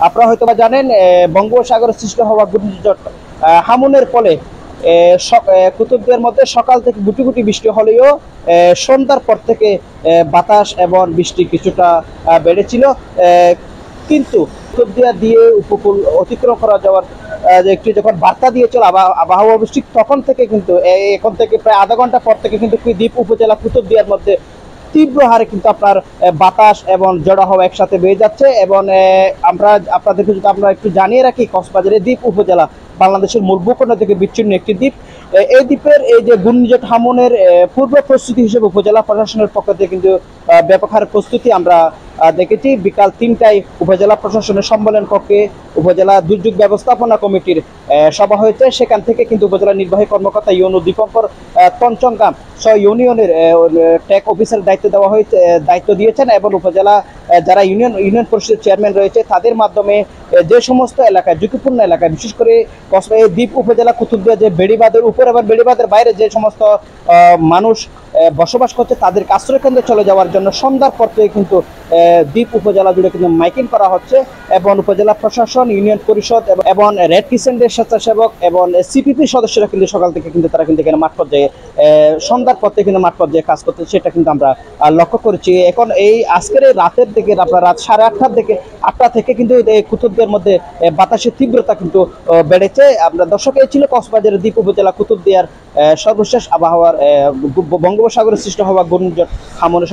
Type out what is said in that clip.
আপনারা হয়তো বা জানেন বঙ্গোপসাগরে সৃষ্টি হওয়া ঘূর্ণিঝড় হামুনের ফলে কুতুবদিয়ার মধ্যে সকাল থেকে গুটি গুটি বৃষ্টি হলেও সন্ধ্যার পর থেকে বাতাস এবং বৃষ্টি কিছুটা বেড়েছিল, কিন্তু কুতুবদিয়া দিয়ে উপকূল অতিক্রম করা যাওয়ার যে একটি যখন বার্তা দিয়েছিল আবহাওয়া অফিস, তখন থেকে কিন্তু এখন থেকে প্রায় আধা ঘন্টা পর থেকে কিন্তু দ্বীপ উপজেলা কুতুবদিয়ার মধ্যে তীব্র হারে কিন্তু আপনার বাতাস এবং ঝড়ো হাওয়া একসাথে বেয়ে যাচ্ছে। এবং আপনাদেরকে যদি আমরা একটু জানিয়ে রাখি, কক্সবাজারের দ্বীপ উপজেলা বাংলাদেশের মূল ভূখণ্ড থেকে বিচ্ছিন্ন একটি দ্বীপ। এই দ্বীপের এই যে ঘূর্ণিঝড় হামুনের পূর্ব প্রস্তুতি হিসেবে উপজেলা প্রশাসনের পক্ষ থেকে কিন্তু ব্যাপক হারে প্রস্তুতি আমরা দেখেছি। বিকাল 3টায় উপজেলা প্রশাসনের সম্মেলন কক্ষে উপজেলা দুর্যোগ ব্যবস্থাপনা কমিটির সভা হয়েছে। সেখান থেকে কিন্তু উপজেলা নির্বাহী কর্মকর্তা ইউনু দীপঙ্কর তঞ্চঙ্গাম ইউনিয়নের টেক অফিসার দায়িত্ব দিয়েছেন, এবং উপজেলা যারা ইউনিয়ন পরিষদের চেয়ারম্যান রয়েছে তাদের মাধ্যমে যে সমস্ত এলাকায় ঝুঁকিপূর্ণ এলাকায়, বিশেষ করে দ্বীপ উপজেলা কুতুবদিয়া যে বেড়িবাঁধের উপর এবং বেড়িবাঁধের বাইরে যে সমস্ত মানুষ বসবাস করছে তাদেরকে আশ্রয় কেন্দ্রে চলে যাওয়ার জন্য সন্ধ্যার পর থেকে কিন্তু দ্বীপ উপজেলা জুড়ে কিন্তু মাইকিং করা হচ্ছে। এবং উপজেলা প্রশাসন, ইউনিয়ন পরিষদ এবং রেড ক্রিসেন্টের স্বেচ্ছাসেবক এবং সিপিপি সদস্যরা কিন্তু সকাল থেকে কিন্তু তারা কিন্তু এখানে মাঠ পর্যায়ে সন্ধ্যার পর থেকে কিন্তু মাঠ পর্যায়ে কাজ করতে, সেটা কিন্তু আমরা লক্ষ্য করেছি। এখন এই আজকের এই রাতের দিকে আপনার রাত 8:30 থেকে কিন্তু এই কুতুবদিয়ার মধ্যে বাতাসের তীব্রতা কিন্তু বেড়েছে। আমরা দর্শক, এই ছিল কক্সবাজারের দ্বীপ উপজেলা কুতুবদিয়ার সর্বশেষ আবহাওয়ার বঙ্গোপসাগরে সৃষ্টি হওয়া ঘূর্ণিঝড় হামুনের